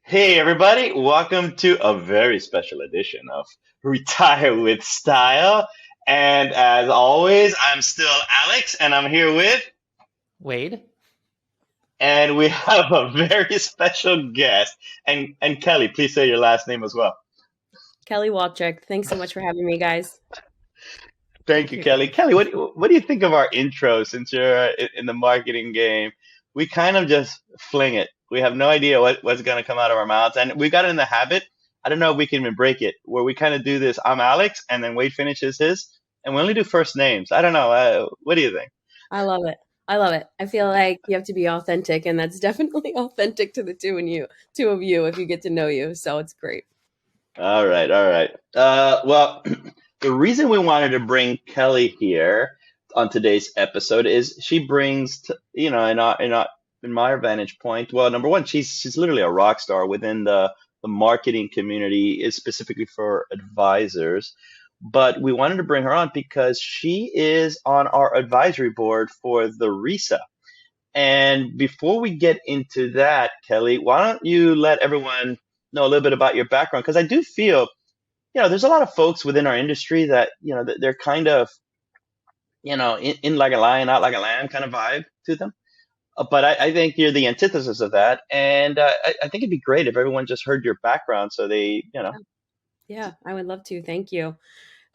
Hey everybody, welcome to a very special edition of Retire with Style. And as always, I'm still Alex and I'm here with, Wade. and we have a very special guest. And Kelly, please say your last name as well. Kelly Waltrich. Thanks so much for having me, guys. Thank Thank you, you, Kelly. Kelly. Kelly, what do you think of our intro since you're in the marketing game? We kind of just fling it. We have no idea what's going to come out of our mouths. And we got in the habit, I don't know if we can even break it, where we kind of do this, I'm Alex, and then Wade finishes his, and we only do first names. I don't know. What do you think? I love it. I love it. I feel like you have to be authentic, and that's definitely authentic to the two of you, if you get to know you. So it's great. All right, all right. Well, the reason we wanted to bring Kelly here on today's episode is she brings, in my vantage point. Well, number one, she's literally a rock star within the marketing community, is specifically for advisors. But we wanted to bring her on because she is on our advisory board for the RISA. And before we get into that, Kelly, why don't you let everyone know a little bit about your background? Because I do feel, there's a lot of folks within our industry that, they're kind of, in like a lion, out like a lamb kind of vibe to them. But I think you're the antithesis of that. And I think it'd be great if everyone just heard your background so they. Yeah, I would love to. Thank you.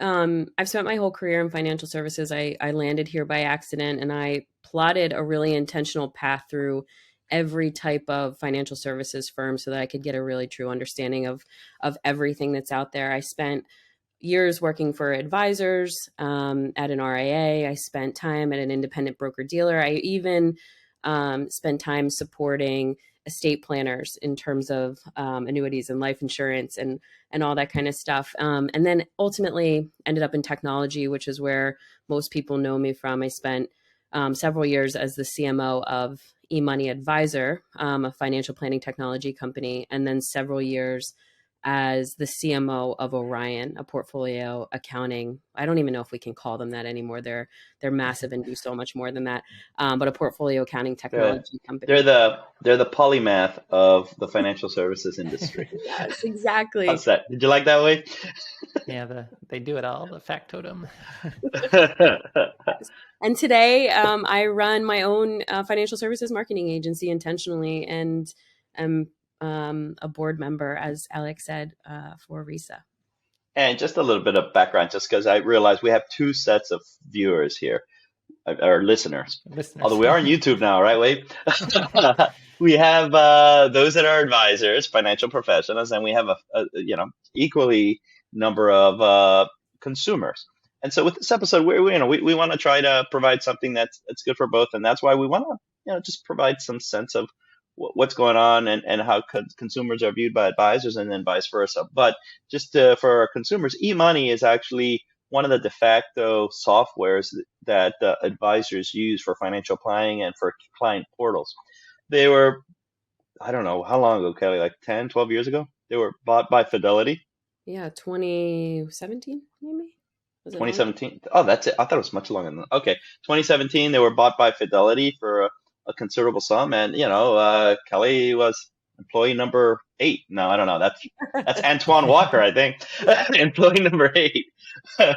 I've spent my whole career in financial services. I landed here by accident, and I plotted a really intentional path through every type of financial services firm so that I could get a really true understanding of everything that's out there. I spent years working for advisors at an RIA. I spent time at an independent broker dealer. I even spent time supporting estate planners in terms of annuities and life insurance and all that kind of stuff. And then ultimately ended up in technology, which is where most people know me from. I spent several years as the CMO of eMoney Advisor, a financial planning technology company, and then several years as the CMO of Orion, a portfolio accounting. I don't even know if we can call them that anymore. They're massive and do so much more than that. But a portfolio accounting They're, technology they're company. the polymath of the financial services industry. Yes, exactly. How's that? Did you like that way? Yeah, they do it all, the factotum. And today, I run my own financial services marketing agency intentionally, and am a board member, as Alex said, for RISA. And just a little bit of background, just because I realize we have two sets of viewers here, or listeners. Although Listeners. we are on YouTube now, right, Wade? We have those that are advisors, financial professionals, and we have equally number of consumers. And so with this episode, we want to try to provide something that's good for both, and that's why we want to just provide some sense of what's going on and how consumers are viewed by advisors, and then vice versa. But just for our consumers, eMoney is actually one of the de facto softwares that advisors use for financial planning and for client portals. They were, I don't know, how long ago, Kelly, like 10, 12 years ago? They were bought by Fidelity, Yeah, 2017, maybe? Was it longer? 2017. Oh, that's it. I thought it was much longer than that. Okay, 2017, they were bought by Fidelity for a considerable sum. And, Kelly was employee number 8. No, I don't know. That's Antoine Walker, I think. Employee number 8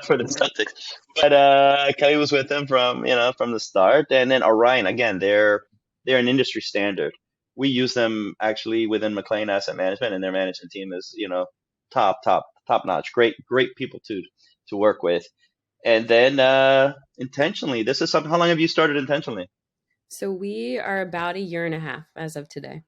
for the Celtics. But Kelly was with them from the start. And then Orion, again, they're an industry standard. We use them actually within McLean Asset Management, and their management team is, top notch. Great people to work with. And then intentionally, this is something. How long have you started intentionally? So we are about a year and a half as of today.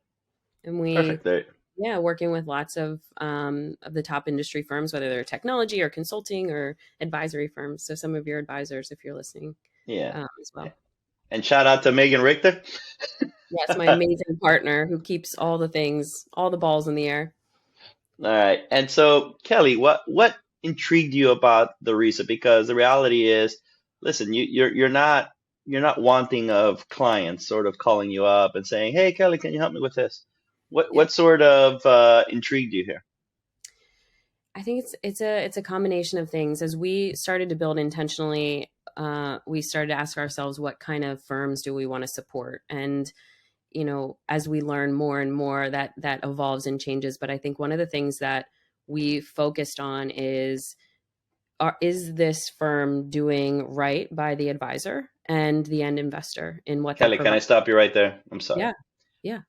And Perfect. There. working with lots of the top industry firms, whether they're technology or consulting or advisory firms. So some of your advisors, if you're listening, Yeah. as well. And shout out to Megan Richter. Yes, my amazing partner who keeps all the things, all the balls in the air. All right. And so, Kelly, what intrigued you about the RISA? Because the reality is, listen, you're not wanting of clients sort of calling you up and saying, "Hey, Kelly, can you help me with this?" What Yeah. what sort of intrigued you here? I think it's a combination of things. As we started to build intentionally, we started to ask ourselves what kind of firms do we want to support, and as we learn more and more, that evolves and changes. But I think one of the things that we focused on is this firm doing right by the advisor and the end investor in what Kelly, can I stop you right there? I'm sorry. Yeah.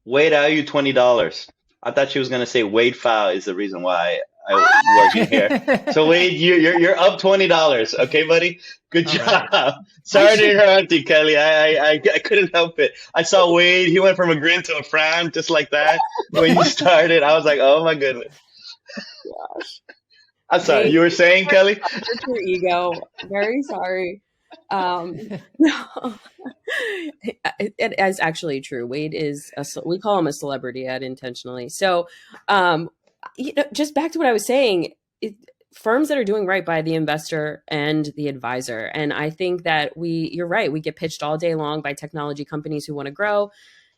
Wade, I owe you $20. I thought she was going to say Wade Fowl is the reason why I work in here. So Wade, you're up $20. Okay, buddy. Good job. Right. Sorry to interrupt you, Kelly. I couldn't help it. I saw Wade. He went from a grin to a frown just like that when you started. I was like, oh my goodness. Gosh. I'm sorry. You were saying, Kelly? Your ego. Very sorry. No, it is actually true. Wade is we call him a celebrity ad intentionally. So, just back to what I was saying, firms that are doing right by the investor and the advisor. And I think that you're right. We get pitched all day long by technology companies who want to grow,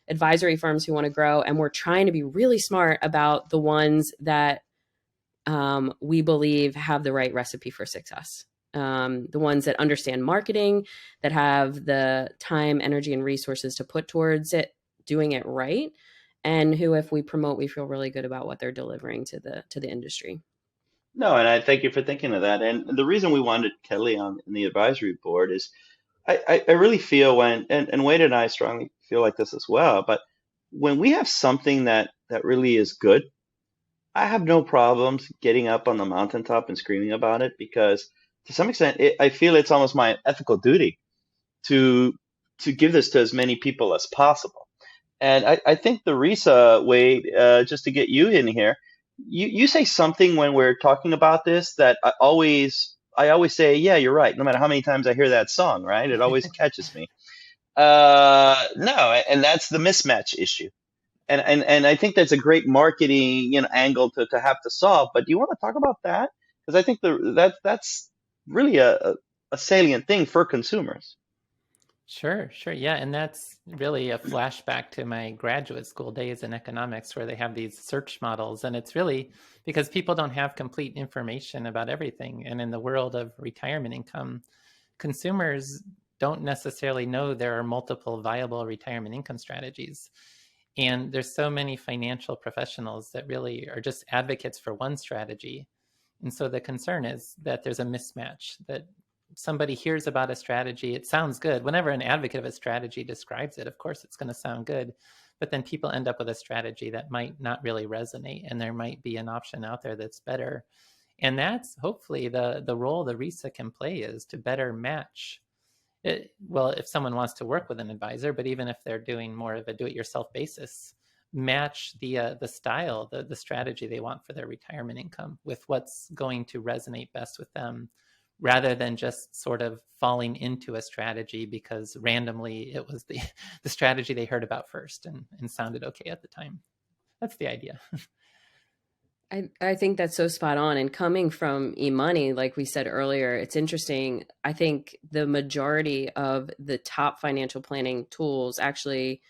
advisory firms who want to grow. And we're trying to be really smart about the ones that we believe have the right recipe for success. The ones that understand marketing, that have the time, energy, and resources to put towards it, doing it right, and who, if we promote, we feel really good about what they're delivering to the industry. No, and I thank you for thinking of that. And the reason we wanted Kelly on in the advisory board is I really feel and Wade and I strongly feel like this as well, but when we have something that really is good, I have no problems getting up on the mountaintop and screaming about it, because to some extent, I feel it's almost my ethical duty to give this to as many people as possible. And I think the RISA, Wade, just to get you in here, you say something when we're talking about this that I always say, yeah, you're right. No matter how many times I hear that song, right? It always catches me. No, and that's the mismatch issue. And I think that's a great marketing angle to have to solve. But do you want to talk about that? Because I think that's really a salient thing for consumers. Sure. Yeah. And that's really a flashback to my graduate school days in economics, where they have these search models. And it's really because people don't have complete information about everything. And in the world of retirement income, consumers don't necessarily know there are multiple viable retirement income strategies. And there's so many financial professionals that really are just advocates for one strategy. And so the concern is that there's a mismatch, that somebody hears about a strategy, it sounds good. Whenever an advocate of a strategy describes it, of course, it's going to sound good. But then people end up with a strategy that might not really resonate, and there might be an option out there that's better. And that's hopefully the role the RISA can play, is to better match it. Well, if someone wants to work with an advisor, but even if they're doing more of a do-it-yourself basis, match the style, the strategy they want for their retirement income with what's going to resonate best with them, rather than just sort of falling into a strategy because randomly it was the strategy they heard about first and sounded okay at the time. That's the idea. I think that's so spot on. And coming from eMoney, like we said earlier, it's interesting. I think the majority of the top financial planning tools actually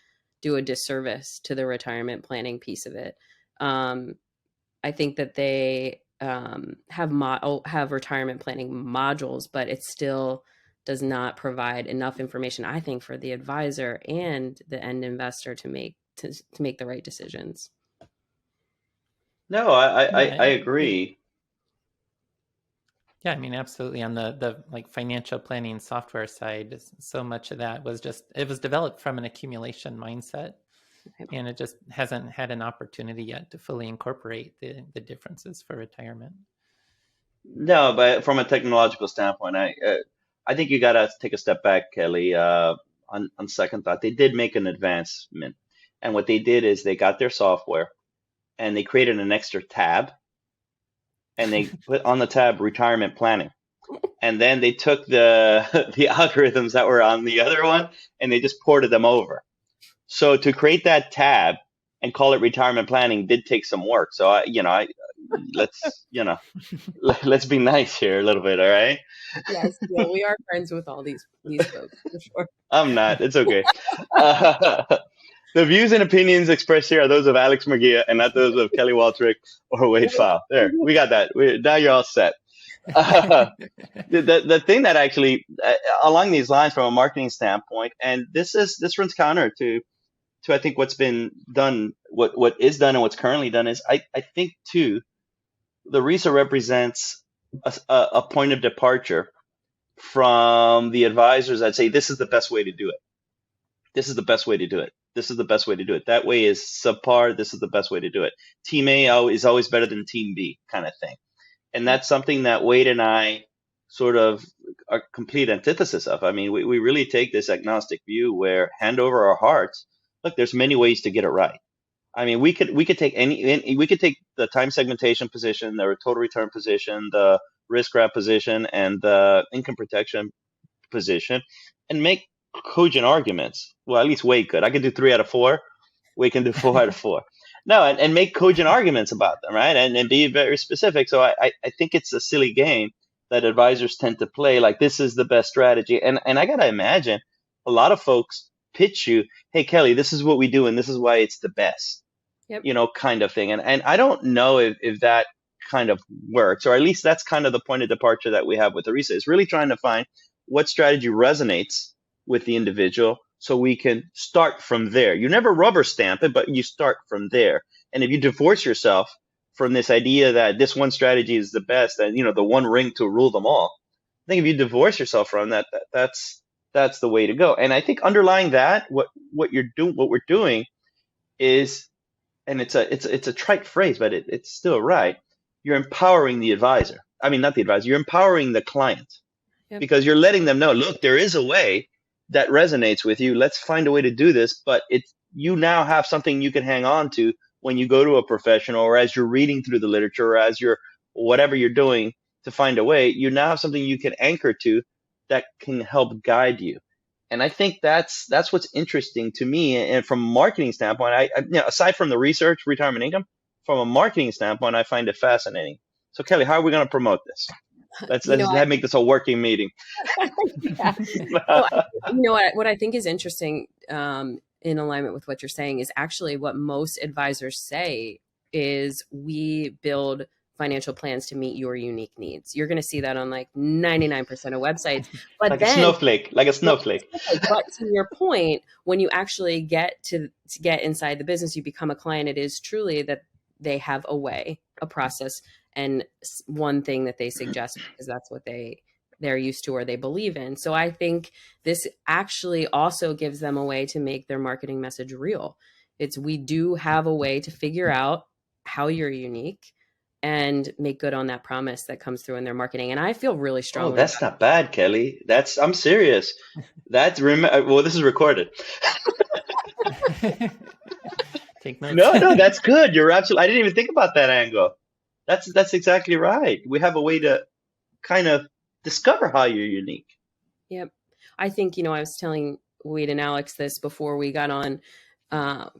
do a disservice to the retirement planning piece of it. I think that they have retirement planning modules, but it still does not provide enough information, I think, for the advisor and the end investor to make the right decisions. No, I agree. Yeah, I mean, absolutely. On the like financial planning software side, so much of that was it was developed from an accumulation mindset, and it just hasn't had an opportunity yet to fully incorporate the differences for retirement. No, but from a technological standpoint, I think you got to take a step back, Kelly. On second thought, they did make an advancement, and what they did is they got their software, and they created an extra tab, and they put on the tab retirement planning. And then they took the algorithms that were on the other one, and they just ported them over. So to create that tab and call it retirement planning did take some work. So let's be nice here a little bit, all right? Yes, yeah, we are friends with all these folks for sure. I'm not. It's okay. The views and opinions expressed here are those of Alex Murguia and not those of Kelly Waltrich or Wade Fowl. There, we got that. Now you're all set. The thing that actually along these lines from a marketing standpoint, and this runs counter to I think what's been done, what is done and what's currently done is I think too the RISA represents a point of departure from the advisors that say this is the best way to do it. This is the best way to do it. This is the best way to do it. That way is subpar. This is the best way to do it. Team A is always better than Team B kind of thing. And that's something that Wade and I sort of are complete antithesis of. I mean, we really take this agnostic view where hand over our hearts. Look, there's many ways to get it right. I mean, we could take we could take the time segmentation position, the total return position, the risk grab position, and the income protection position, and make cogent arguments. Well, at least Wade could. I could do 3 out of 4. We can do 4 out of 4. No, and make cogent arguments about them, right? And be very specific. So I think it's a silly game that advisors tend to play. Like, this is the best strategy. And I got to imagine a lot of folks pitch you, hey, Kelly, this is what we do, and this is why it's the best, kind of thing. And I don't know if that kind of works, or at least that's kind of the point of departure that we have with RISA, is really trying to find what strategy resonates with the individual so we can start from there. You never rubber stamp it, but you start from there. And if you divorce yourself from this idea that this one strategy is the best and, the one ring to rule them all, I think if you divorce yourself from that, that's the way to go. And I think underlying that, what we're doing is, and it's a trite phrase, but it's still right. You're empowering the advisor. I mean, not the advisor, you're empowering the client. Yep. Because you're letting them know, look, there is a way that resonates with you. Let's find a way to do this. But you now have something you can hang on to when you go to a professional, or as you're reading through the literature, or as you're whatever you're doing to find a way, you now have something you can anchor to that can help guide you. And I think that's what's interesting to me. And from a marketing standpoint, I aside from the research, retirement income, from a marketing standpoint, I find it fascinating. So Kelly, how are we going to promote this? Let's make this a working meeting. Yeah. Well, what I think is interesting in alignment with what you're saying is actually what most advisors say is we build financial plans to meet your unique needs. You're going to see that on like 99% of websites. But like a snowflake. But to your point, when you actually get to get inside the business, you become a client, it is truly that they have a way, a process, and one thing that they suggest because that's what they're used to or they believe in. So I think this actually also gives them a way to make their marketing message real. We do have a way to figure out how you're unique and make good on that promise that comes through in their marketing. And I feel really strongly. Oh, that's not bad, Kelly. I'm serious. Well, this is recorded. Take notes. No, that's good. You're absolutely. I didn't even think about that angle. That's exactly right. We have a way to kind of discover how you're unique. Yep. I think, I was telling Wade and Alex this before we got on,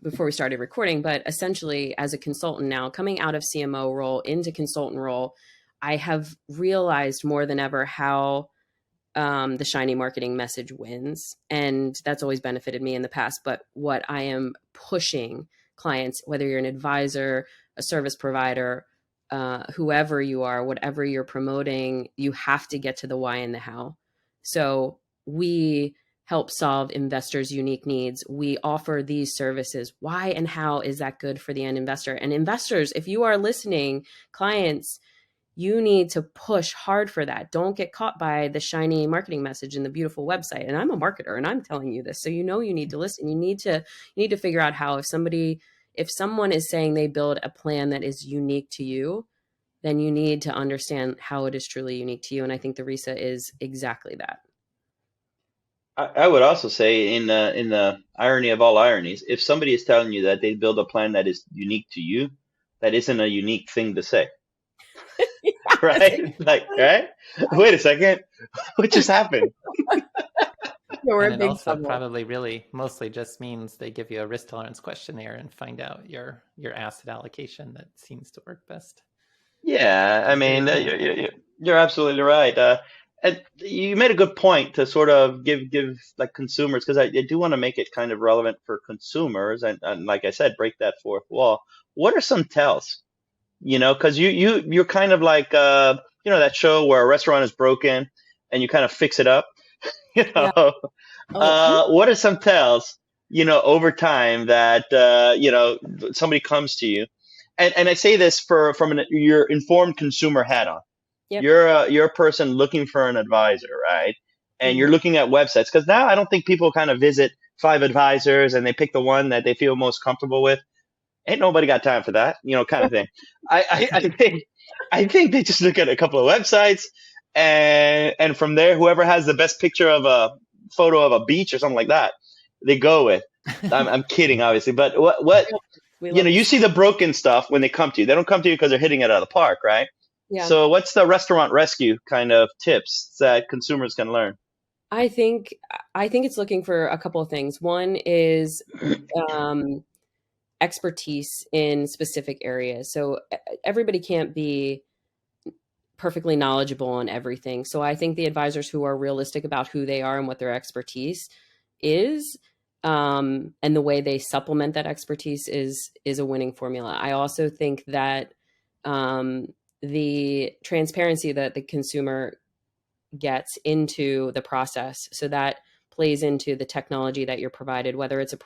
before we started recording, but essentially as a consultant now, coming out of CMO role into consultant role, I have realized more than ever how the shiny marketing message wins. And that's always benefited me in the past. But what I am pushing clients, whether you're an advisor, a service provider, whoever you are, whatever you're promoting, you have to get to the why and the how. So we help solve investors' unique needs. We offer these services. Why and how is that good for the end investor? And investors, if you are listening, clients, you need to push hard for that. Don't get caught by the shiny marketing message and the beautiful website. And I'm a marketer and I'm telling you this. So you need to listen. You need to figure out how, if someone is saying they build a plan that is unique to you, then you need to understand how it is truly unique to you. And I think the RISA is exactly that. I would also say in the irony of all ironies, if somebody is telling you that they build a plan that is unique to you, that isn't a unique thing to say. Right? Right? Wait a second. What just happened? And it also probably really mostly just means they give you a risk tolerance questionnaire and find out your asset allocation that seems to work best. Yeah, I mean, you're absolutely right. And you made a good point to sort of give like consumers, because I do want to make it kind of relevant for consumers, and like I said, break that fourth wall. What are some tells? Because you're kind of like that show where a restaurant is broken and you kind of fix it up. you Yeah. know, Oh, what are some tells, over time that, somebody comes to you, and I say this from your informed consumer hat on. yep. You're a person looking for an advisor, right? And you're Mhm. looking at websites, because now I don't think people kind of visit 5 advisors and they pick the one that they feel most comfortable with. Ain't nobody got time for that, kind of thing. I think they just look at a couple of websites, and from there, whoever has the best picture of a photo of a beach or something like that, they go with. I'm kidding, obviously, but what We love you see the broken stuff when they come to you. They don't come to you because they're hitting it out of the park, right? Yeah. So what's the restaurant rescue kind of tips that consumers can learn? I think it's looking for a couple of things. One is um, expertise in specific areas. So everybody can't be perfectly knowledgeable on everything. So I think the advisors who are realistic about who they are and what their expertise is, and the way they supplement that expertise is a winning formula. I also think that the transparency that the consumer gets into the process, so that plays into the technology that you're provided, whether it's a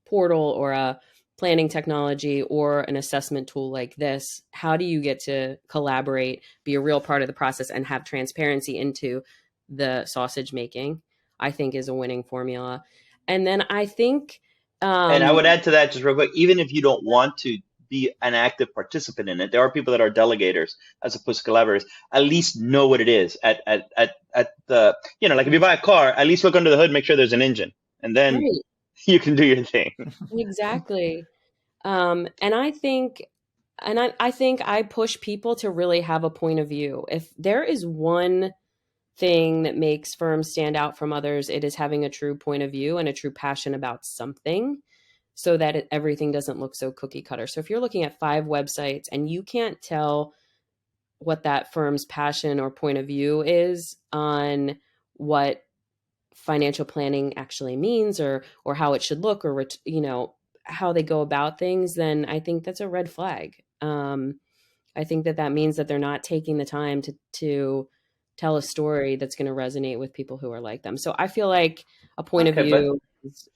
portal or a planning technology or an assessment tool like this. How do you get to collaborate, be a real part of the process, and have transparency into the sausage making? I think is a winning formula. And then I think And I would add to that just real quick, even if you don't want to be an active participant in it, there are people that are delegators as opposed to collaborators. At least know what it is. At the, like if you buy a car, at least look under the hood, make sure there's an engine, and then right, you can do your thing. exactly. And I think I push people to really have a point of view. If there is one thing that makes firms stand out from others, it is having a true point of view and a true passion about something, so that everything doesn't look so cookie cutter. So if you're looking at 5 websites and you can't tell what that firm's passion or point of view is on what financial planning actually means, or how it should look, or how they go about things, then I think that's a red flag. I think that means that they're not taking the time to tell a story that's going to resonate with people who are like them. So I feel like a point of Okay, but view is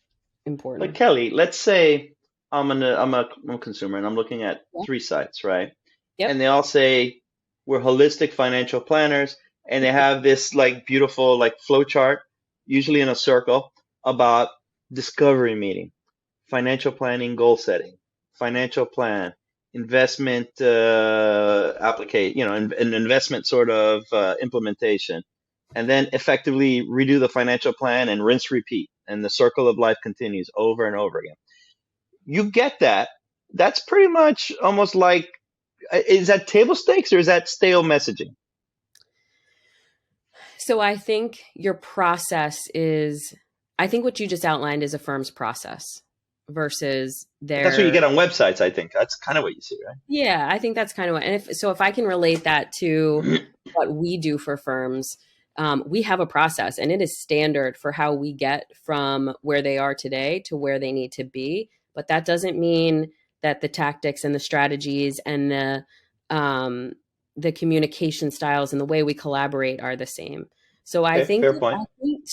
important. Kelly, let's say I'm a consumer and I'm looking at 3 sites, right? Yep. And they all say we're holistic financial planners, and they have this like beautiful like flow chart, usually in a circle, about discovery meeting, financial planning, goal setting, financial plan, investment applicate, an investment sort of implementation, and then effectively redo the financial plan and rinse repeat, and the circle of life continues over and over again. You get that. That's pretty much almost like, is that table stakes or is that stale messaging? So I think your process is, I think what you just outlined is a firm's process versus But that's what you their, get on websites, I think. That's kind of what you see, right? yeah, I think that's kind of what, and if I can relate that to what we do for firms, we have a process and it is standard for how we get from where they are today to where they need to be. But that doesn't mean that the tactics and the strategies and the communication styles and the way we collaborate are the same. So I Okay, think, fair point.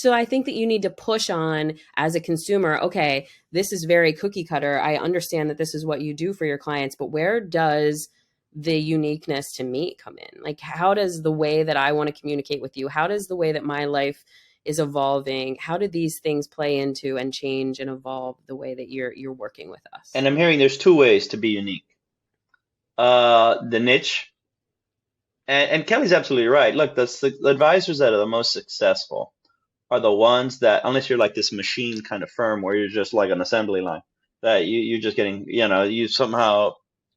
I think that you need to push on as a consumer. Okay, this is very cookie cutter. I understand that this is what you do for your clients, but where does the uniqueness to me come in? Like, how does the way that I want to communicate with you, how does the way that my life is evolving, how do these things play into and change and evolve the way that you're working with us? And I'm hearing there's 2 ways to be unique. The niche, and Kelly's absolutely right. Look, the advisors that are the most successful are the ones that, unless you're like this machine kind of firm where you're just like an assembly line, that you're just getting, you somehow,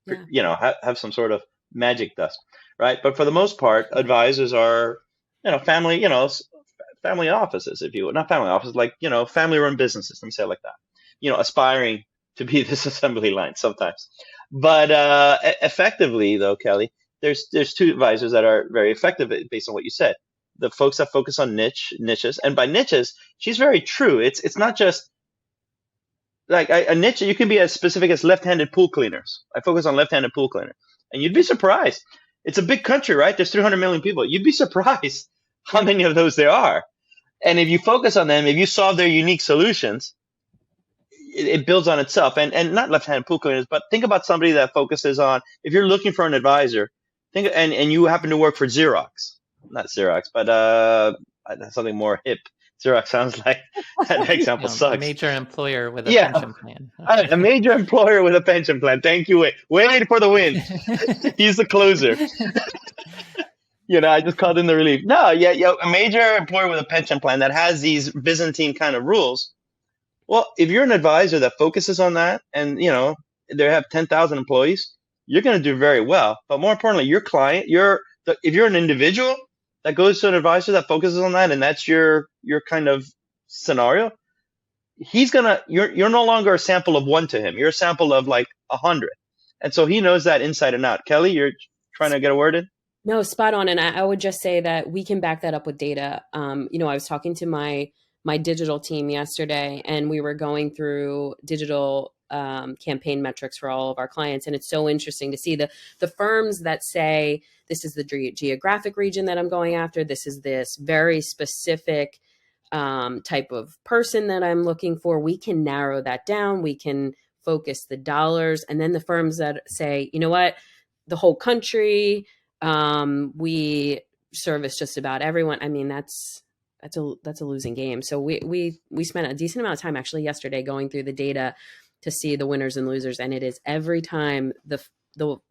Yeah. have some sort of magic dust, right? But for the most part, advisors are, family, family offices, if you will, not family offices, like, family run businesses. Let me say it like that, aspiring to be this assembly line sometimes. But effectively, though, Kelly, there's 2 advisors that are very effective based on what you said. The folks that focus on niches, and by niches, she's very true. It's not just like a niche. You can be as specific as left-handed pool cleaners. I focus on left-handed pool cleaner, and you'd be surprised. It's a big country, right? There's 300 million people. You'd be surprised how many of those there are. And if you focus on them, if you solve their unique solutions, it builds on itself. And not left-handed pool cleaners, but think about somebody that focuses on, if you're looking for an advisor, and you happen to work for Xerox, not Xerox, but something more hip. Xerox sounds like that example sucks. A major employer with a pension plan. A major employer with a pension plan. Thank you. Wait for the win. He's the closer. I just called in the relief. No, a major employer with a pension plan that has these Byzantine kind of rules. Well, if you're an advisor that focuses on that, and they have 10,000 employees, you're going to do very well. But more importantly, your client, if you're an individual that goes to an advisor that focuses on that, and that's your kind of scenario, you're no longer a sample of one to him. You're a sample of like 100. And so he knows that inside and out. Kelly, you're trying to get a word in? No, spot on. And I would just say that we can back that up with data. I was talking to my digital team yesterday, and we were going through digital campaign metrics for all of our clients. And it's so interesting to see the firms that say, this is the geographic region that I'm going after. This is this very specific type of person that I'm looking for. We can narrow that down. We can focus the dollars. And then the firms that say, you know what, the whole country, we service just about everyone. I mean, that's a losing game. So we spent a decent amount of time actually yesterday going through the data to see the winners and losers, and it is every time the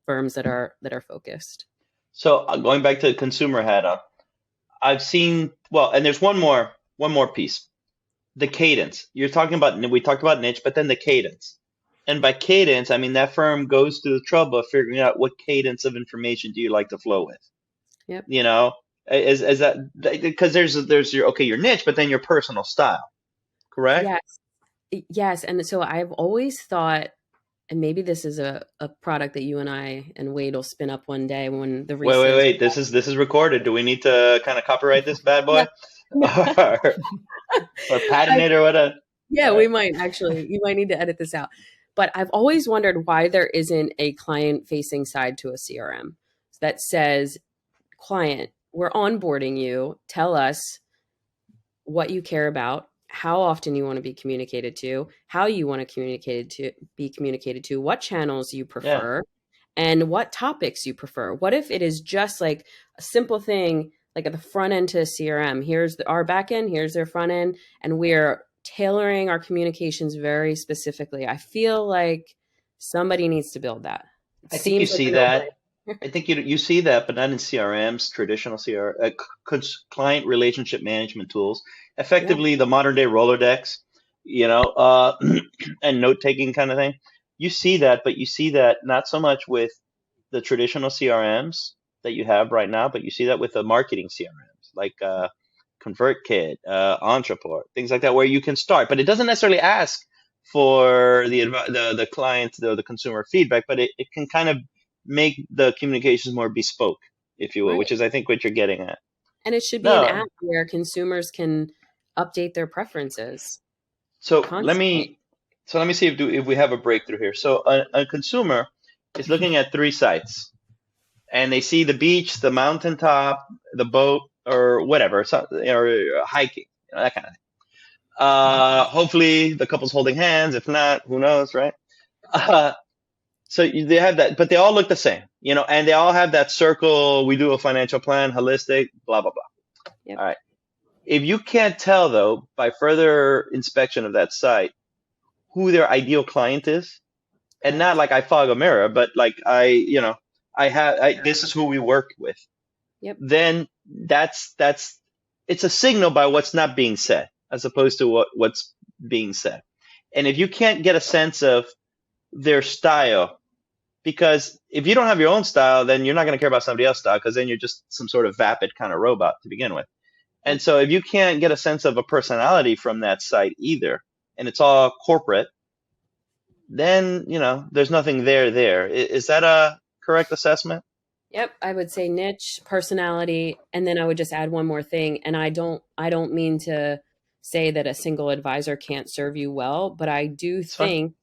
firms that are focused. So going back to the consumer hat on, I've seen, and there's one more piece, the cadence. We talked about niche, but then the cadence. And by cadence, I mean that firm goes through the trouble of figuring out what cadence of information do you like to flow with. Yep. Is that because there's your niche, but then your personal style, correct? Yes. And so I've always thought, and maybe this is a product that you and I and Wade will spin up one day when the RISA. Wait. This is recorded. Do we need to kind of copyright this bad boy? or patent it or whatever? Yeah, we might actually. You might need to edit this out. But I've always wondered why there isn't a client-facing side to a CRM that says, client, we're onboarding you. Tell us what you care about, how often you want to be communicated to, how you want to be communicated to, what channels you prefer, and what topics you prefer. What if it is just like a simple thing, like at the front end to a CRM? Here's our back end, here's their front end, and we're tailoring our communications very specifically. I feel like somebody needs to build that. I think you see that. I think you see that, but not in CRMs, traditional client relationship management tools. Effectively, the modern day Rolodex, and note taking kind of thing. You see that, but you see that not so much with the traditional CRMs that you have right now, but you see that with the marketing CRMs like ConvertKit, Entreport, things like that, where you can start, but it doesn't necessarily ask for the client, the consumer feedback, but it can kind of make the communications more bespoke, if you will, which is, I think, what you're getting at. And it should be an app where consumers can update their preferences. So let me see if we have a breakthrough here. So a consumer is looking at 3 sites, and they see the beach, the mountaintop, the boat, or whatever, or hiking, that kind of thing. Hopefully the couple's holding hands. If not, who knows, right? So they have that, but they all look the same, and they all have that circle. We do a financial plan, holistic, blah, blah, blah. Yep. All right. If you can't tell, though, by further inspection of that site, who their ideal client is, and not like I fog a mirror, but like this is who we work with. Yep. Then it's a signal by what's not being said, as opposed to what's being said. And if you can't get a sense of their style, because if you don't have your own style, then you're not going to care about somebody else's style, because then you're just some sort of vapid kind of robot to begin with. And so if you can't get a sense of a personality from that site either, and it's all corporate, then, there's nothing there. Is that a correct assessment? Yep. I would say niche, personality, and then I would just add one more thing. And I don't mean to say that a single advisor can't serve you well, but I do think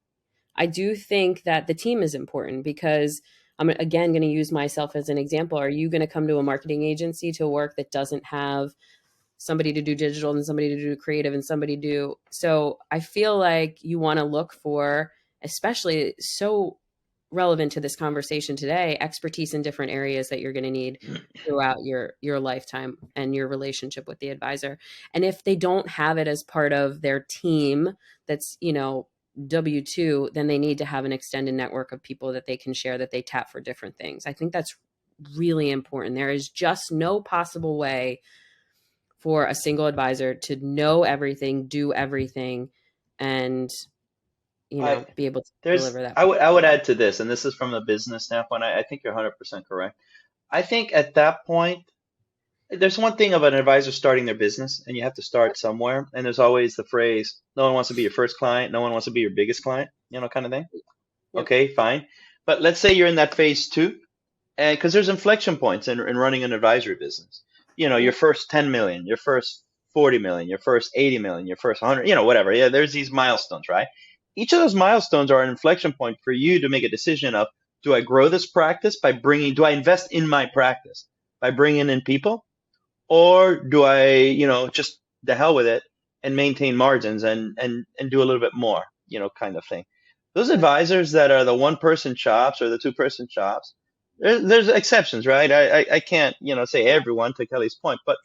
that the team is important, because I'm again going to use myself as an example. Are you going to come to a marketing agency to work that doesn't have somebody to do digital and somebody to do creative and somebody do? So I feel like you want to look for, especially so relevant to this conversation today, expertise in different areas that you're going to need throughout your lifetime and your relationship with the advisor. And if they don't have it as part of their team, that's, W-2, then they need to have an extended network of people that they can share, that they tap for different things. I think that's really important. There is just no possible way for a single advisor to know everything, do everything, and be able to deliver that. I would add to this, and this is from a business standpoint. I think you're 100% correct. I think at that point, there's one thing of an advisor starting their business, and you have to start somewhere. And there's always the phrase, no one wants to be your first client, no one wants to be your biggest client, kind of thing. Yep. Okay, fine. But let's say you're in that phase 2, and because there's inflection points in running an advisory business. Your first 10 million, your first 40 million, your first 80 million, your first 100, whatever. Yeah, there's these milestones, right? Each of those milestones are an inflection point for you to make a decision of, do I grow this practice do I invest in my practice by bringing in people? Or do I, just the hell with it and maintain margins and do a little bit more, kind of thing. Those advisors that are the 1-person shops or the 2-person shops, there's exceptions, right? I can't, say everyone, to Kelly's point, but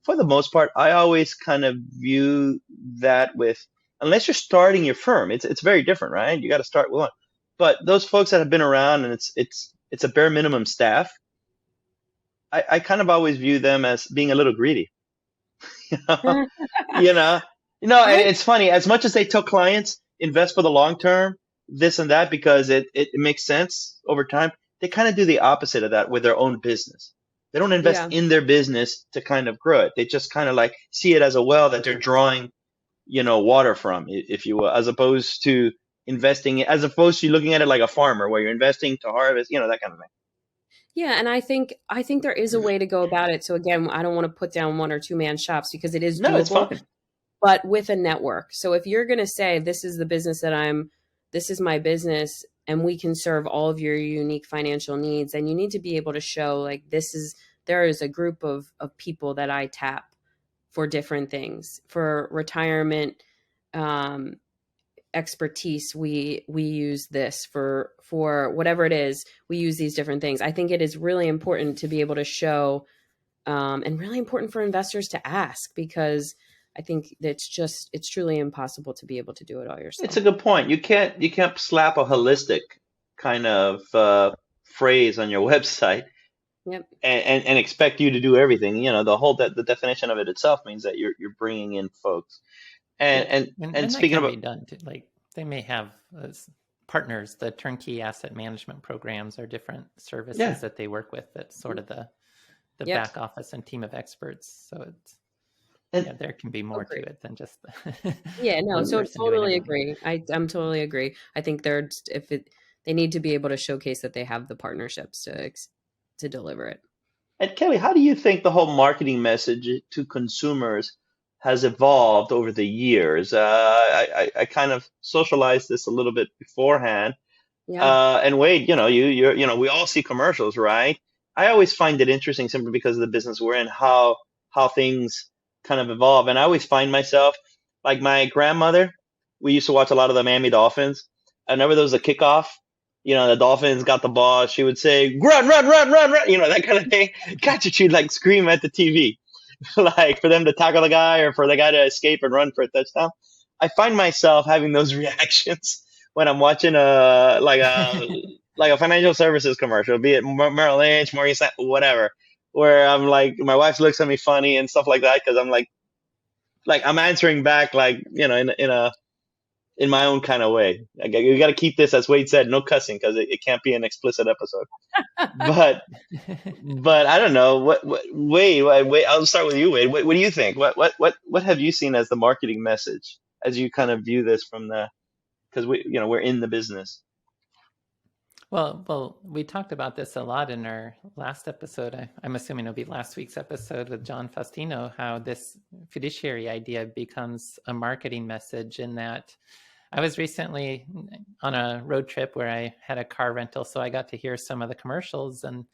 for the most part, I always kind of view that with, unless you're starting your firm, it's very different, right? You got to start with one. But those folks that have been around and it's a bare minimum staff, I kind of always view them as being a little greedy. It's funny, as much as they tell clients invest for the long term, this and that, because it makes sense over time, they kind of do the opposite of that with their own business. They don't invest in their business to kind of grow it. They just kind of like see it as a well that they're drawing, water from, if you will, as opposed to looking at it like a farmer where you're investing to harvest, that kind of thing. Yeah, and I think there is a way to go about it. So again, I don't want to put down 1 or 2 man shops, because it is doable, it's fine. But with a network. So if you're going to say, this is the business this is my business, and we can serve all of your unique financial needs, then you need to be able to show, like, there is a group of people that I tap for different things. For retirement expertise, we use this. For whatever it is, we use these different things. I think it is really important to be able to show, and really important for investors to ask, because I think it's truly impossible to be able to do it all yourself. It's a good point. You can't slap a holistic kind of phrase on your website. Yep. And expect you to do everything. The definition of it itself means that you're bringing in folks. And speaking that can about, be done too. Like, they may have partners, the turnkey asset management programs, or different services that they work with. That's sort of the back office and team of experts. So there can be more to it than just. So totally agree. I'm totally agree. I think they need to be able to showcase that they have the partnerships to deliver it. And Kelly, how do you think the whole marketing message to consumers has evolved over the years? I kind of socialized this a little bit beforehand. And Wade, we all see commercials, right? I always find it interesting, simply because of the business we're in, how things kind of evolve. And I always find myself, like my grandmother, we used to watch a lot of the Miami Dolphins. I remember there was a kickoff. The Dolphins got the ball. She would say, run, run, run, run, run, that kind of thing. Gotcha. She'd like scream at the TV, like for them to tackle the guy or for the guy to escape and run for a touchdown. I find myself having those reactions when I'm watching a financial services commercial, be it Merrill Lynch, Morgan Stanley, whatever, where I'm like, my wife looks at me funny and stuff like that, because I'm like I'm answering back, like, in my own kind of way. You got to keep this, as Wade said, no cussing, because it can't be an explicit episode. But I don't know. Wade, I'll start with you, Wade. What do you think? What have you seen as the marketing message as you kind of view this because we're in the business? Well, we talked about this a lot in our last episode. I'm assuming it'll be last week's episode with John Faustino, how this fiduciary idea becomes a marketing message, in that I was recently on a road trip where I had a car rental, so I got to hear some of the commercials, and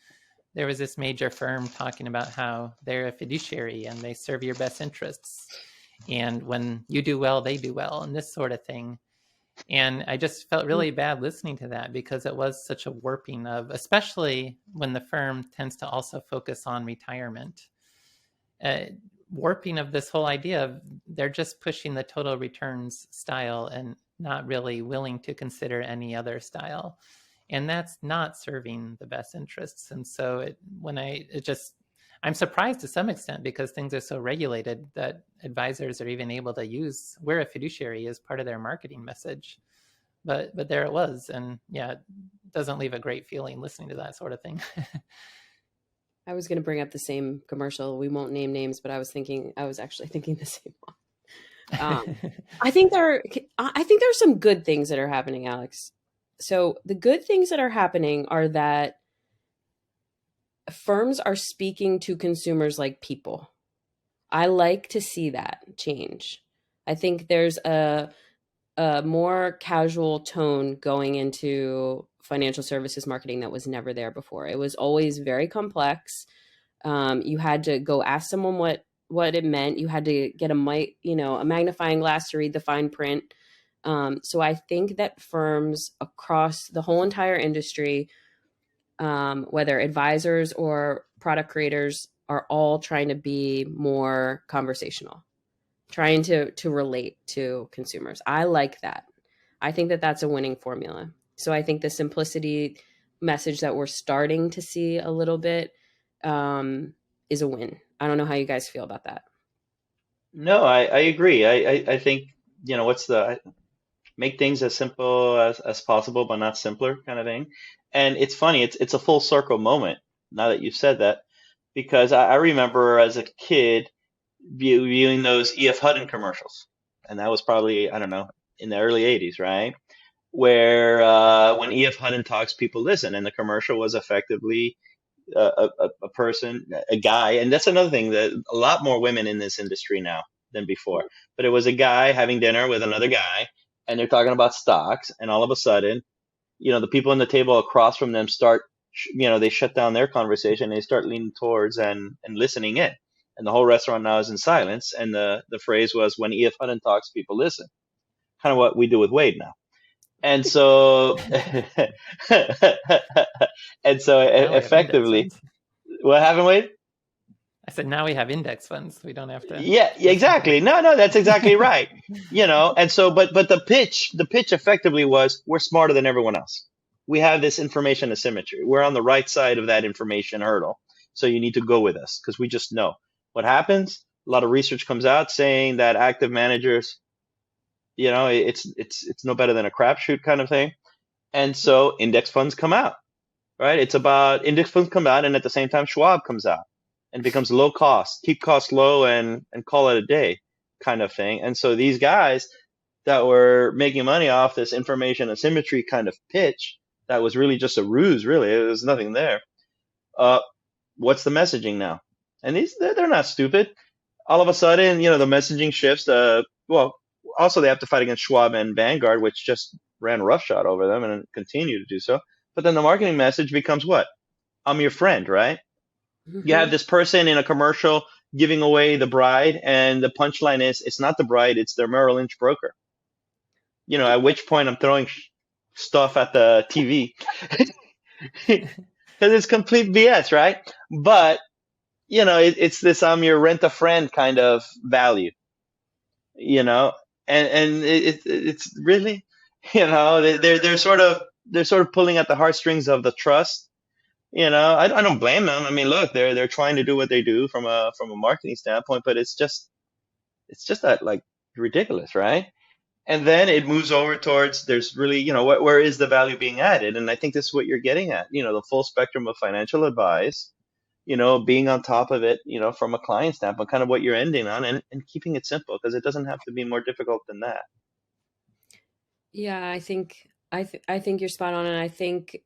there was this major firm talking about how they're a fiduciary and they serve your best interests. And when you do well, they do well, and this sort of thing. And I just felt really bad listening to that because it was such a warping of, especially when the firm tends to also focus on retirement, warping of this whole idea of they're just pushing the total returns style and not really willing to consider any other style. And that's not serving the best interests. And so I'm surprised to some extent because things are so regulated that advisors are even able to use we're a fiduciary as part of their marketing message. But there it was. And yeah, it doesn't leave a great feeling listening to that sort of thing. I was going to bring up the same commercial. We won't name names, but I was actually thinking the same one. I think there are some good things that are happening, Alex. So the good things that are happening are that firms are speaking to consumers like people. I like to see that change. I think there's a more casual tone going into financial services marketing that was never there before. It was always very complex. You had to go ask someone what it meant. You had to get a magnifying glass to read the fine print. So I think that firms across the whole entire industry, whether advisors or product creators, are all trying to be more conversational, trying to relate to consumers. I like that. I think that that's a winning formula. So I think the simplicity message that we're starting to see a little bit is a win. I don't know how you guys feel about that. No, I agree. I think, what's make things as simple as possible, but not simpler kind of thing. And it's funny, it's a full circle moment now that you've said that, because I remember as a kid viewing those E.F. Hutton commercials. And that was probably, I don't know, in the early 80s, right? Where when E.F. Hutton talks, people listen. And the commercial was effectively a person, a guy. And that's another thing, that a lot more women in this industry now than before. But it was a guy having dinner with another guy, and they're talking about stocks. And all of a sudden, the people on the table across from them they shut down their conversation. And they start leaning towards and listening in. And the whole restaurant now is in silence. And the phrase was, when E.F. Hutton talks, people listen. Kind of what we do with Wade now. And so, effectively, what happened, Wade? I said, now we have index funds. We don't have to. Yeah, exactly. No, that's exactly right. And so, but the pitch effectively was, we're smarter than everyone else. We have this information asymmetry. We're on the right side of that information hurdle. So you need to go with us because we just know. What happens? A lot of research comes out saying that active managers, it's no better than a crapshoot kind of thing. And so index funds come out, right? It's about index funds come out, and at the same time, Schwab comes out and becomes low cost, keep costs low and call it a day kind of thing. And so these guys that were making money off this information asymmetry kind of pitch, that was really just a ruse, really. There was nothing there. What's the messaging now? And they're not stupid. All of a sudden, the messaging shifts. Also they have to fight against Schwab and Vanguard, which just ran roughshod over them and continue to do so. But then the marketing message becomes what? I'm your friend, right? Mm-hmm. You have this person in a commercial giving away the bride, and the punchline is, it's not the bride, it's their Merrill Lynch broker. At which point I'm throwing stuff at the TV because it's complete BS, right? But it's this I'm your rent-a-friend kind of value, and it's really, they're sort of pulling at the heartstrings of the trust. I don't blame them. I mean, look, they're trying to do what they do from a marketing standpoint, but it's just that, like, ridiculous, right? And then it moves over towards, there's really, where is the value being added? And I think this is what you're getting at, the full spectrum of financial advice, being on top of it, from a client standpoint, kind of what you're ending on, and keeping it simple, because it doesn't have to be more difficult than that. Yeah, I think you're spot on, and I think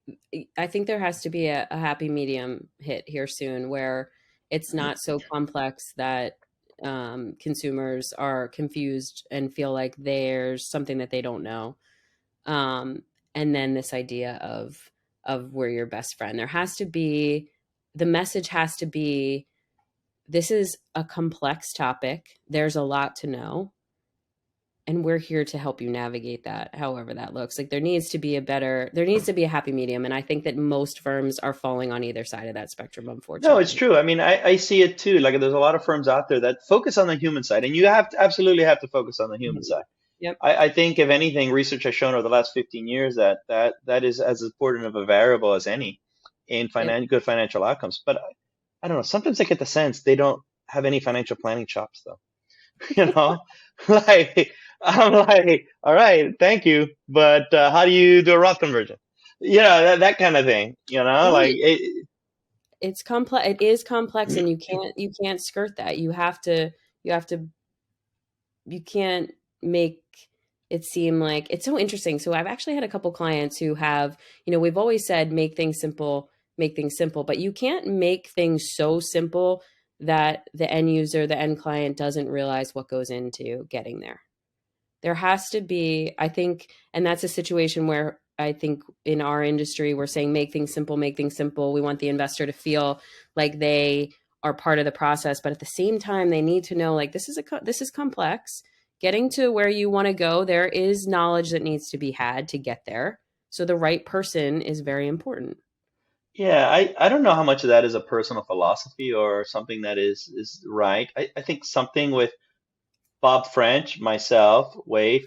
there has to be a happy medium hit here soon, where it's not so complex that consumers are confused and feel like there's something that they don't know. And then this idea of we're your best friend. There has to be, the message has to be, this is a complex topic. There's a lot to know. And we're here to help you navigate that, however that looks. Like there needs to be a happy medium. And I think that most firms are falling on either side of that spectrum, unfortunately. No, it's true. I mean, I see it too. Like there's a lot of firms out there that focus on the human side, and you absolutely have to focus on the human side. Yep. I think if anything, research has shown over the last 15 years that is as important of a variable as any in good financial outcomes. But I don't know. Sometimes I get the sense they don't have any financial planning chops, though. Like I'm like, all right, thank you, but how do you do a Roth conversion? That kind of thing. Like it's complex. It is complex, and you can't skirt that. You can't make it seem like it's so interesting. So I've actually had a couple clients who have, we've always said make things simple, but you can't make things so simple that the end user, the end client doesn't realize what goes into getting there. There has to be, I think, and that's a situation where I think in our industry, we're saying make things simple. We want the investor to feel like they are part of the process, but at the same time, they need to know like this is complex. Getting to where you want to go, there is knowledge that needs to be had to get there. So the right person is very important. Yeah, I don't know how much of that is a personal philosophy or something that is right. I think something with Bob French, myself, Wade,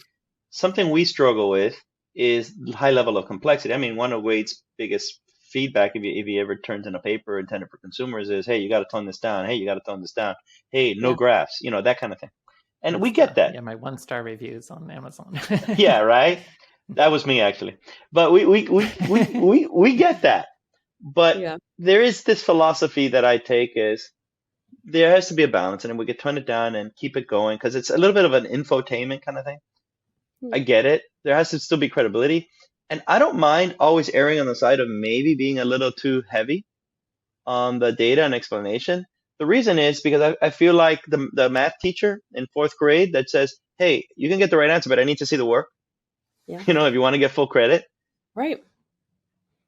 something we struggle with is high level of complexity. I mean, one of Wade's biggest feedback, if he ever turns in a paper intended for consumers, is, hey, you got to tone this down. Hey, you got to tone this down. Hey, no graphs, that kind of thing. And we get that. Yeah, my 1-star reviews on Amazon. Yeah, right. That was me actually. But we get that. But there is this philosophy that I take is there has to be a balance, and then we can tone it down and keep it going because it's a little bit of an infotainment kind of thing. I get it. There has to still be credibility. And I don't mind always erring on the side of maybe being a little too heavy on the data and explanation. The reason is because I feel like the math teacher in 4th grade that says, hey, you can get the right answer, but I need to see the work. Yeah. If you want to get full credit. Right.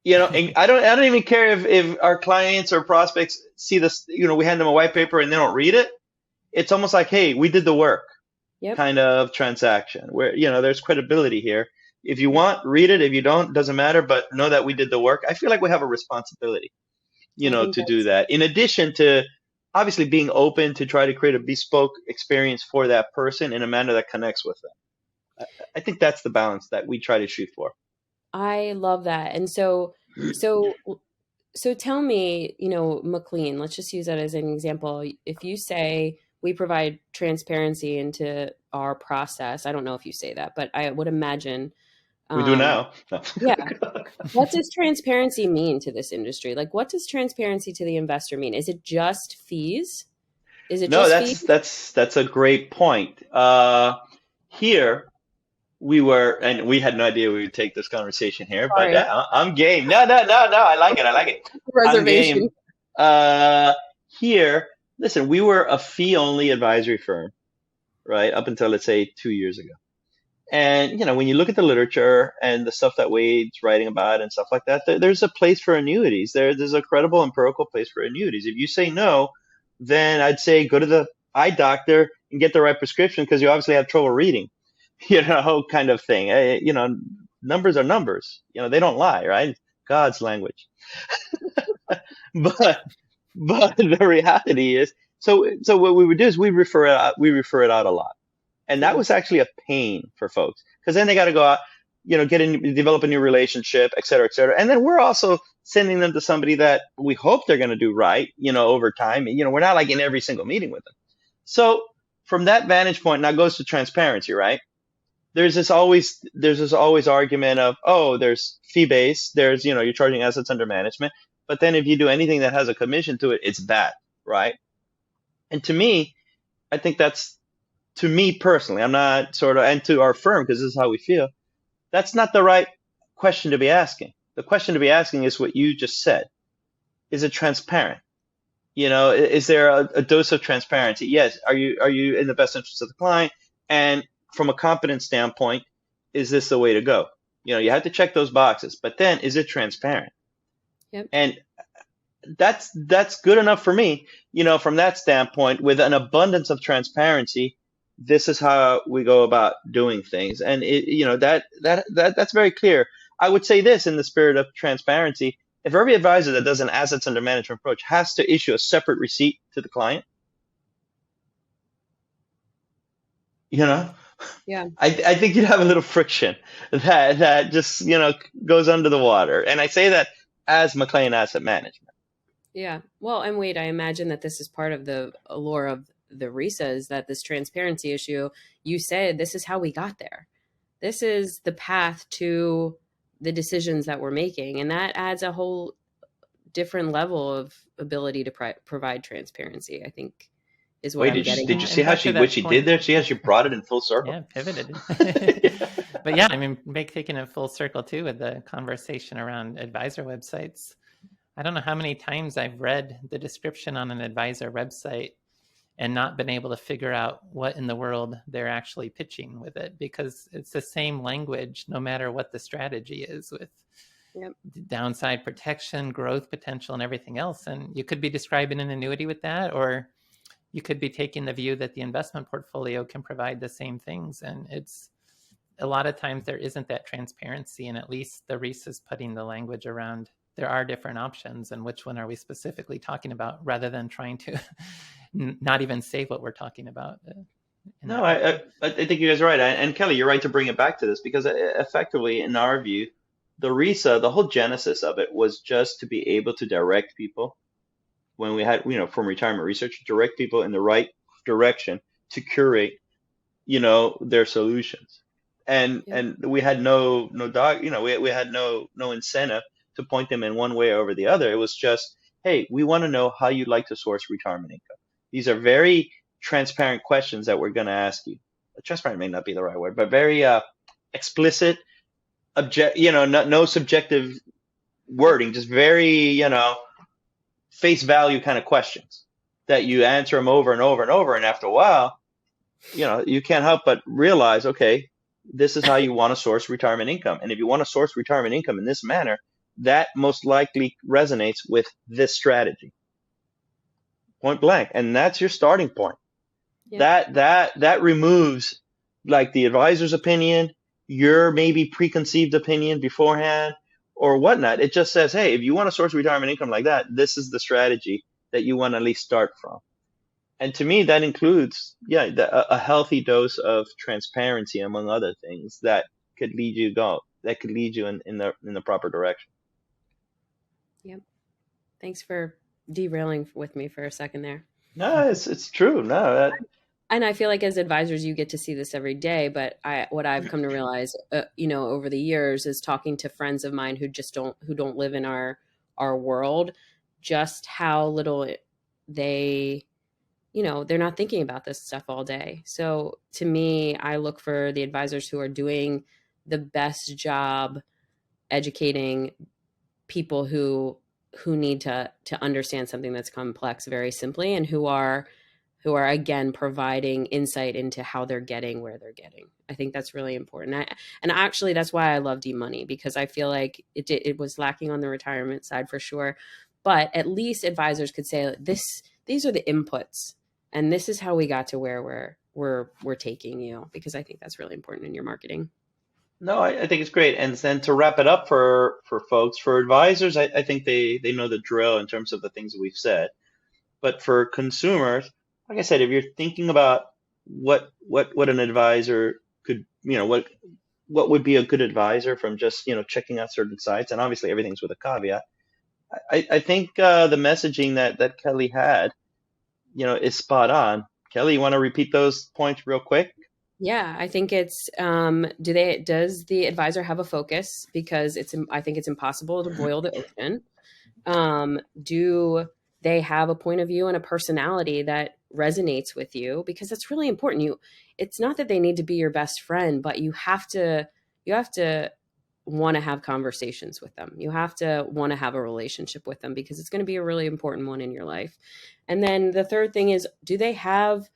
And I don't even care if our clients or prospects see this, we hand them a white paper and they don't read it. It's almost like, hey, we did the work kind of transaction where, there's credibility here. If you want, read it. If you don't, doesn't matter, but know that we did the work. I feel like we have a responsibility, to do that. In addition to obviously being open to try to create a bespoke experience for that person in a manner that connects with them. I think that's the balance that we try to shoot for. I love that. And so tell me, McLean, let's just use that as an example. If you say we provide transparency into our process, I don't know if you say that, but I would imagine we do now. No. Yeah. What does transparency mean to this industry? Like, what does transparency to the investor mean? Is it just fees? That's a great point. Here, we had no idea we would take this conversation here, Sorry. But I'm game. No, I like it. Reservation. Here, listen, we were a fee-only advisory firm, right, up until, let's say, 2 years ago. And, when you look at the literature and the stuff that Wade's writing about and stuff like that, there's a place for annuities. There's a credible empirical place for annuities. If you say no, then I'd say go to the eye doctor and get the right prescription because you obviously have trouble reading. Kind of thing. Numbers are numbers. They don't lie, right? God's language. but the reality is, so what we would do is we refer it out a lot, and that was actually a pain for folks because then they got to go out, develop a new relationship, et cetera, and then we're also sending them to somebody that we hope they're going to do right, over time. We're not like in every single meeting with them. So from that vantage point, now goes to transparency, right? There's this always argument of, oh, there's fee based, there's, you're charging assets under management. But then if you do anything that has a commission to it, it's bad, right? And to me, I think that's, to me personally, I'm not and to our firm, because this is how we feel, that's not the right question to be asking. The question to be asking is what you just said. Is it transparent? Is there a dose of transparency? Yes. Are you in the best interest of the client? And from a competence standpoint, is this the way to go? You have to check those boxes, but then is it transparent? Yep. And that's good enough for me. From that standpoint, with an abundance of transparency, this is how we go about doing things. And that's very clear. I would say this in the spirit of transparency: if every advisor that does an assets under management approach has to issue a separate receipt to the client, Yeah. I think you'd have a little friction that just goes under the water. And I say that as McLean Asset Management. Yeah. Well, and Wade, I imagine that this is part of the allure of the RISA, is that this transparency issue, you said this is how we got there. This is the path to the decisions that we're making. And that adds a whole different level of ability to provide transparency, I think, is what I'm getting. Did you see how she did there? She brought it in full circle. Yeah, pivoted. But yeah, I mean, taking it full circle too with the conversation around advisor websites. I don't know how many times I've read the description on an advisor website and not been able to figure out what in the world they're actually pitching with it, because it's the same language no matter what the strategy is, with downside protection, growth potential, and everything else. And you could be describing an annuity with that, or you could be taking the view that the investment portfolio can provide the same things. And it's a lot of times there isn't that transparency, and at least the RISA is putting the language around there are different options, and which one are we specifically talking about, rather than trying to not even say what we're talking about. No, I think you guys are right. And Kelly, you're right to bring it back to this, because effectively, in our view, the RISA, the whole genesis of it was just to be able to direct people, when we had, from retirement research, direct people in the right direction to curate, their solutions. And we had no dog, we had no incentive to point them in one way or over the other. It was just, hey, we want to know how you'd like to source retirement income. These are very transparent questions that we're going to ask you. Transparent may not be the right word, but very explicit, no subjective wording, just very, face value kind of questions that you answer them over and over and over. And after a while, you can't help but realize, okay, this is how you want to source retirement income. And if you want to source retirement income in this manner, that most likely resonates with this strategy. Point blank. And that's your starting point. Yeah. That removes like the advisor's opinion, your maybe preconceived opinion beforehand or whatnot. It just says, hey, if you want to source retirement income like that, this is the strategy that you want to at least start from. And to me, that includes, a healthy dose of transparency, among other things, that could lead you in the proper direction. Yep. Thanks for derailing with me for a second there. No, it's true. No. And I feel like as advisors, you get to see this every day. But what I've come to realize, over the years, is talking to friends of mine who don't live in our world, just how little they're not thinking about this stuff all day. So to me, I look for the advisors who are doing the best job educating people who need to understand something that's complex very simply, and who are again providing insight into how they're getting where they're getting. I think that's really important. And actually that's why I love D-Money, because I feel like it was lacking on the retirement side for sure, but at least advisors could say these are the inputs, and this is how we got to where we're taking you, because I think that's really important in your marketing. No, I think it's great. And then to wrap it up for folks, for advisors, I think they know the drill in terms of the things that we've said. But for consumers, like I said, if you're thinking about what an advisor could, what would be a good advisor from just, checking out certain sites, and obviously everything's with a caveat. I think the messaging that Kelly had, is spot on. Kelly, you want to repeat those points real quick? Yeah, I think it's, does the advisor have a focus? Because I think it's impossible to boil the ocean. Do they have a point of view and a personality that resonates with you? Because that's really important. It's not that they need to be your best friend, but you have to want to have conversations with them. You have to want to have a relationship with them because it's going to be a really important one in your life. And then the third thing is, do they have,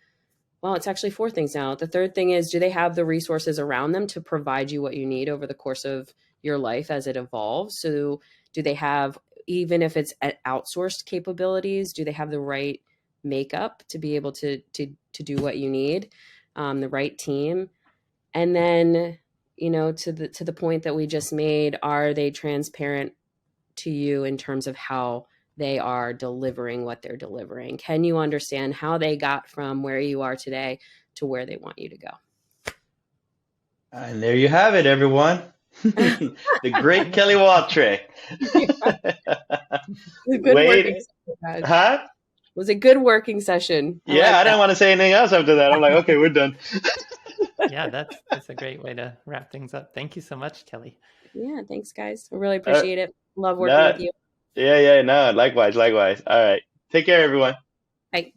well, it's actually four things now. The third thing is, do they have the resources around them to provide you what you need over the course of your life as it evolves? So do they have, even if it's at outsourced capabilities, do they have the right makeup to be able to do what you need, the right team? And then, you know, to the point that we just made, are they transparent to you in terms of how they are delivering what they're delivering? Can you understand how they got from where you are today to where they want you to go? And there you have it, everyone. The great Kelly Waltrich. Good working Wait, session, huh? was a good working session. Yeah, I that. didn't want to say anything else after that. I'm like, okay, we're done. Yeah, that's a great way to wrap things up. Thank you so much, Kelly. Yeah, thanks, guys. I really appreciate it. Love working with you. Yeah, no, likewise. All right. Take care, everyone. Bye.